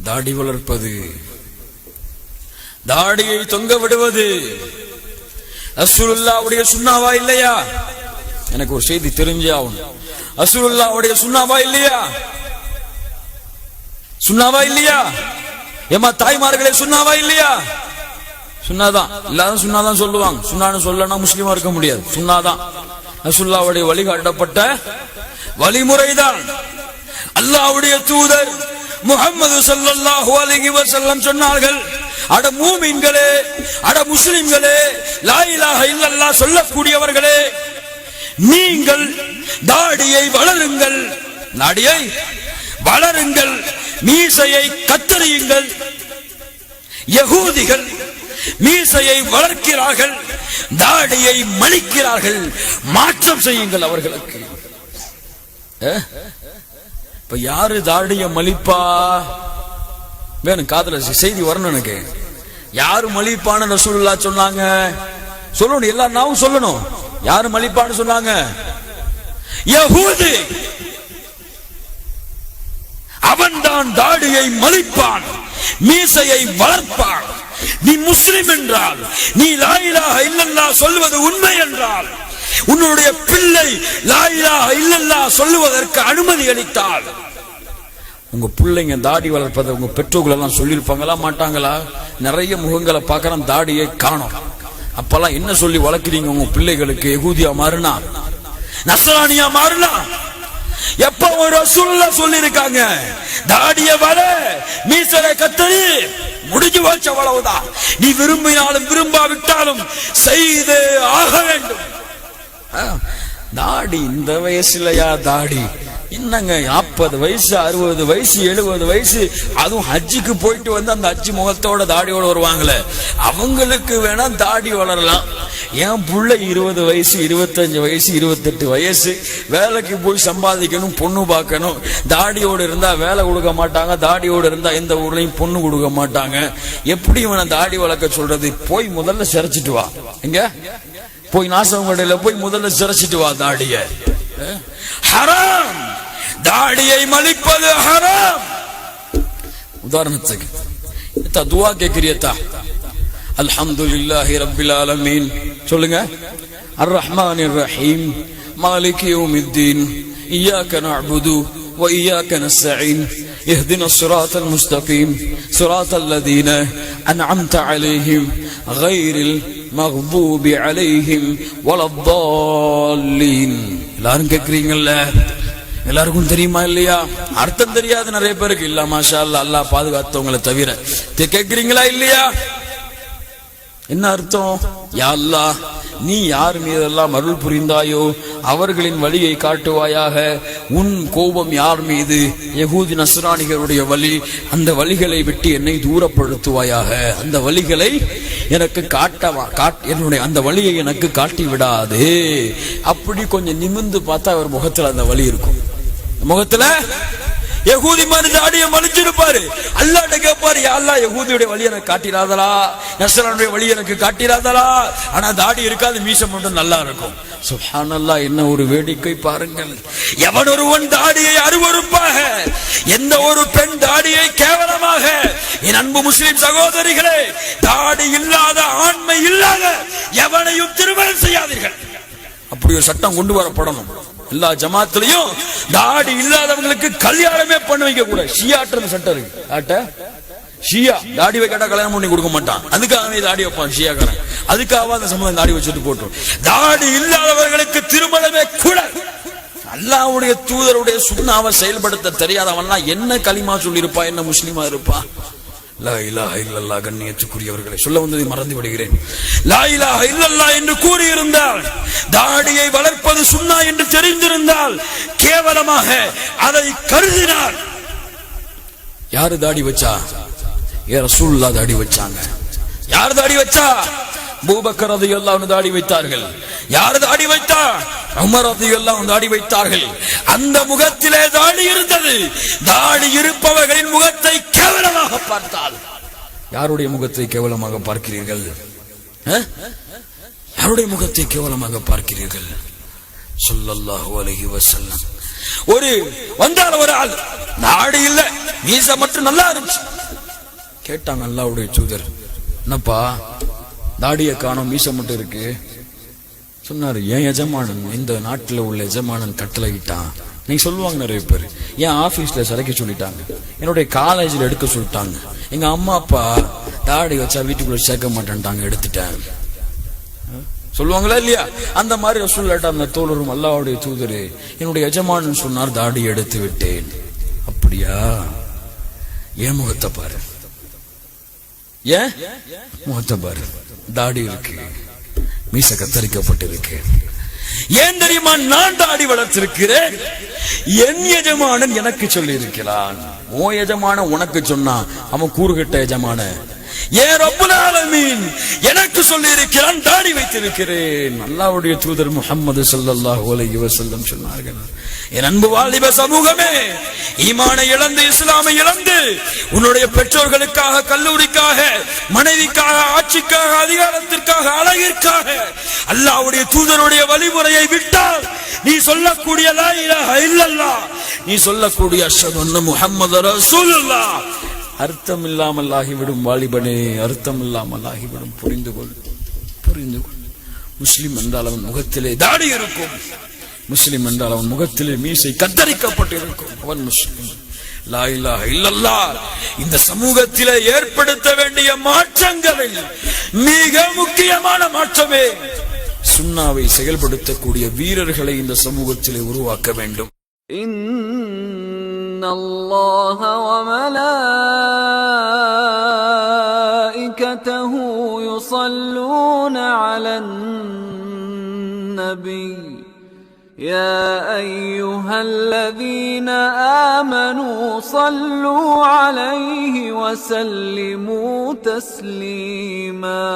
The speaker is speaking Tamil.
தாடி வளர்ப்பது, தாடியை தொங்க விடுவது ரசூலுல்லாஹ்வுடைய சுன்னாவா இல்லையா? எனக்கு ஒரு செய்தி தெரிஞ்சே ஆகணும். ரசூலுல்லாஹ்வுடைய சுன்னாவா இல்லையா? சுன்னாவா இல்லையா? ஏமா தாய்மார்களே, சுன்னாவா இல்லையா? சுன்னாதான். எல்லாரும் சுன்னாதான் சொல்லுவாங்க. சுன்னான்னு சொல்லனா முஸ்லிமா இருக்க முடியாது. சுன்னாதான் ரசூலுல்லாஹ்வுடைய வழிகாட்டப்பட்ட வழிமுறைதான். அல்லாஹ்வுடைய தூதர் முஹம்மது ஸல்லல்லாஹு அலைஹி வஸல்லம் சொன்னார்கள், அட மூமின்களே, அட முஸ்லிம்களே, லா இலாஹ இல்லல்லாஹ் சொல்லக்கூடியவர்களே, நீங்கள் தாடியை வளருங்கள், தாடியை வளருங்கள், மீசையை கத்தரியுங்கள். யகூதிகள் மீசையை வளர்க்கிறார்கள், தாடியை மலிக்கிறார்கள், மாற்றம் செய்யுங்கள் அவர்களுக்கு. இப்ப யாரு தாடிய மலிப்பா? வேணும் காதுல செய்தி வரணும் எனக்கு. யாரு மலிப்பான்னு ரசூலுல்லாஹ் சொன்னாங்க? சொல்லணும், எல்லா நாவும் சொல்லணும். யாரு மலிப்பான்னு சொன்னாங்க? யஹூதி. அவன்தான் தாடியை மலிப்பான், மீசையை வளர்ப்பான். நீ முஸ்லிம் என்றால், நீ லா இலாஹ இல்லல்லாஹ் சொல்வது உண்மை என்றால், உன்னுடைய பிள்ளை லா இலாஹ இல்லல்லாஹ் சொல்லுவதற்கு அனுமதி அளித்தால், உங்க பிள்ளைங்க தாடி வளர்ப்பதை உங்க பெற்றோர்கள் எல்லாம் சொல்லியிருப்பாங்களா மாட்டாங்களா? நிறைய முகங்களை பார்க்கறோம், தாடியை காணோம். அப்பெல்லாம் என்ன சொல்லி வளர்க்கிறீங்க உங்க பிள்ளைகளுக்கு? யகூதியா மாறுனா, நஸ்ரானியா மாறுனா? எப்ப ஒரு ரசூலுல்லாஹ் சொல்லி இருக்காங்க, தாடிய வள, மீசரை கத்தரி, முடிஞ்சு வச்ச அவ்வளவுதான். நீ விரும்பினாலும் விரும்பாவிட்டாலும் செய்து ஆக வேண்டும். தாடி இந்த வயசுலயா தாடி? என்னங்க 40 வயசு 60 வயசு 70 வயசு, அதுவும் ஹஜ்ஜுக்கு போயிட்டு வந்து அந்த ஹஜ்ஜு முகத்தோட தாடியோட வருவாங்களே, அவங்களுக்கு வேணா தாடி வளரலாம். என் புள்ள 20 வயசு 25 வயசு 28 வயசு, வேலைக்கு போய் சம்பாதிக்கணும், பொண்ணு பார்க்கணும். தாடியோடு இருந்தா வேலை கொடுக்க மாட்டாங்க, தாடியோடு இருந்தா எந்த ஊர்லயும் பொண்ணு கொடுக்க மாட்டாங்க. எப்படி இவனை தாடி வளர்க்க சொல்றது? போய் முதல்ல சிரைச்சிட்டு வா. எங்க போய் நாசவங்கடையில போய் முதல்ல சிரைச்சிட்டு வா தாடிய. ஹராம், தாடியை மலிப்பது ஹராம். உதாரணத்துக்கு துஆ கேக்குறியதா? அல்ஹம்துலில்லாஹி ரப்பில் ஆலமீன் சொல்லுங்க. அர் ரஹ்மானிர் ரஹீம், மாலிகி யௌமித்தீன், இய்யாக நஅ்புது வ இய்யாக நஸ்தஈன், இஹ்தினஸ் ஸிராத்தல் முஸ்தகீம், ஸிராத்தல் லதீன அன்அம்த அலைஹிம் கைரில் மக்தூபி அலைஹிம் வலத்தால்லீன். எல்லாரும் கேக்குறீங்கல்ல? எல்லாருக்கும் தெரியுமா இல்லையா? அர்த்தம் தெரியாது நிறைய பேருக்கு. இல்ல மாஷா அல்லாஹ், அல்லாஹ் பாதுகாத்தவங்களை தவிர. கேக்குறீங்களா இல்லையா? என்ன அர்த்தம்? யா அல்லாஹ், நீ யார் மீதெல்லாம் அருள் புரிந்தாயோ அவர்களின் வழியை காட்டுவாயாக. உன் கோபம் யார் மீது? யகூதி நஸ்ரானிகளுடைய வழி, அந்த வழிகளை விட்டு என்னை தூரப்படுத்துவாயாக. அந்த வழிகளை எனக்கு என்னுடைய அந்த வழியை எனக்கு காட்டி விடாது. அப்படி கொஞ்சம் நிமிர்ந்து பார்த்தா அவர் முகத்துல அந்த வழி இருக்கும். முகத்துல யகூதி மாதிரி தாடிய மலிச்சிருப்பாரு. அல்லாஹ்ட்ட கேட்பாரு, யா அல்லாஹ், யகூதியுடைய வழி எனக்கு காட்டிராதலா, நஸ்ரானுடைய வழி எனக்கு காட்டிராதலா. ஆனா தாடி இருக்காது, மீசை மட்டும் நல்லா இருக்கும். சுப்ஹானல்லாஹ், என்ன ஒரு வேடிக்கை பாருங்கள். எவன் ஒருவன் தாடியை அருவருப்பாக, எந்த ஒரு பெண் தாடியை கேவலமாக, என் அன்பு முஸ்லிம் சகோதரிகளே, தாடி இல்லாத, ஆண்மை இல்லாத எவனையும் திருமணம் செய்யாதீர்கள். அப்படி ஒரு சட்டம் கொண்டு வரப்படணும். எல்லா ஜமாத்திலையும் தாடி இல்லாதவங்களுக்கு கல்யாணமே பண்ண வைக்க கூடாது. ஷியாட்ட சட்டம் இருக்கு. ஷியா தாடி வைக்கட்டா கல்யாணம் பண்ணி கொடுக்க மாட்டான். அதுக்காகவே தாடி வைப்பான் ஷியாக்காரன். அதுக்காக அந்த சம்பளம் தாடி வச்சுட்டு போட்டோம். தாடி இல்லாதவர்களுக்கு திருமணமே கூட. அல்லாஹ்வுடைய தூதருடைய சுன்னாவை செயல்படுத்த தெரியாதவன்லாம் என்ன களிமா சொல்லி இருப்பா, என்ன முஸ்லிமா இருப்பா? லா இலாஹ இல்லல்லாஹ். கண்ணியத்துக்குரியவர்களை, சொல்ல வந்ததை மறந்து விடுகிறேன். லா இலாஹ இல்லல்லாஹ் என்று கூறியிருந்தால், தாடியை வளர்ப்பது சுன்னா என்று தெரிந்திருந்தால், கேவலமாக அதை கருதினார். யாரு தாடி வச்சா? ரசூலுல்லாஹ் தாடி வச்சாங்க. யார் தாடி வச்சா? அபூபக்கர் ரலியல்லாஹு அன்ஹு தாடி வைத்தார்கள். யார் தாடி வைத்தா? உமர் ரலியல்லாஹு அன்ஹு தாடி வைத்தார்கள். அந்த முகத்திலே தாடி இருந்தது. தாடி இருப்பவர்களின் முகத்தை கேவலமாக பார்த்தால், யாருடைய முகத்தை கேவலமாக பார்க்கிறீர்கள்? யாருடைய முகத்தை கேவலமாக பார்க்கிறீர்கள்? ஸல்லல்லாஹு அலைஹி வஸல்லம் ஒரு வந்தால ஒரு ஆள் தாடி இல்ல, மீசை மட்டும் நல்லா இருந்துச்சு. கேட்டாங்க அல்லாஹ்வுடைய தூதர், என்னப்பா தாடியை காணோம், மீசை மட்டும் இருக்கு. சொன்னாரு, என் எஜமானன், இந்த நாட்டுல உள்ள எஜமானன் கட்டளையிட்டான். நீங்க சொல்லுவாங்க நிறைய பேர், என் ஆபீஸ்ல சிலைக்க சொல்லிட்டாங்க, என்னுடைய காலேஜ்ல எடுக்க சொல்லிட்டாங்க, எங்க அம்மா அப்பா தாடி வச்சா வீட்டுக்குள்ள சேர்க்க மாட்டேன்ட்டாங்க, எடுத்துட்டேன். சொல்லுவாங்களா இல்லையா? அந்த மாதிரி ரசூலுல்லாஹ் அந்த தோழரும் அல்லாஹ்வுடைய தூதரே, என்னுடைய எஜமானன் சொன்னார் தாடி எடுத்து விட்டேன். அப்படியா? ஏன் முகத்தை பாரு, ஏன் முகத்தை பாரு, தாடி இருக்கு, மீச கத்தரிக்கப்பட்டிருக்கு. ஏன் தெரியுமா? நான் தாடி வளர்த்திருக்கிறேன், என் எஜமானன் எனக்கு சொல்லி இருக்கிறான். ஓ எஜமான உனக்கு சொன்னா அவன் கூறுகட்ட எஜமான. ஏன் ரப்புல் ஆலமீன் எனக்கு சொல்லி இருக்கிறான், தாடி வைத்திருக்கிறேன். அல்லாஹ்வுடைய தூதர் முஹம்மது ஸல்லல்லாஹு அலைஹி வஸல்லம் சொன்னார்கள், என் அன்பு வாலிப சமூகமே, ஈமானை இழந்து இஸ்லாமை இழந்து உன்னுடைய பெற்றோர்களுக்காக, கல்லூரிக்காக, மனைவிக்காக, ஆட்சிக்காக, அதிகாரத்திற்காக, அழகிற்காக அல்லாஹ்வுடைய தூதருடைய வழிமுறையை விட்டால் நீ சொல்லக்கூடிய லா இலாஹ இல்லல்லாஹ், நீ சொல்லக்கூடிய அஷ்ஹது அன்ன முஹம்மது ரசூலுல்லாஹ் அர்த்தம் இல்லாமல் ஆகிவிடும். வாலிபனே, அர்த்தம் இல்லாமல் ஆகிவிடும். புரிந்து கொள், புரிந்து கொள். முஸ்லிம் என்றால் அவன் முகத்திலே தாடி இருக்கும், முஸ்லிம் என்றால் அவன் முகத்திலே மீசை கத்தரிக்கப்பட்டிருக்கும், அவன் முஸ்லிம். லா இலாஹ இல்லல்லாஹ் இந்த சமூகத்திலே ஏற்படுத்த வேண்டிய மாற்றங்களில் மிக முக்கியமான மாற்றமே சுன்னாவை செயல்படுத்தக்கூடிய வீரர்களை இந்த சமூகத்திலே உருவாக்க வேண்டும். الله وملائكته يصلون على النبي يا أيها الذين آمنوا صلوا عليه وسلموا تسليما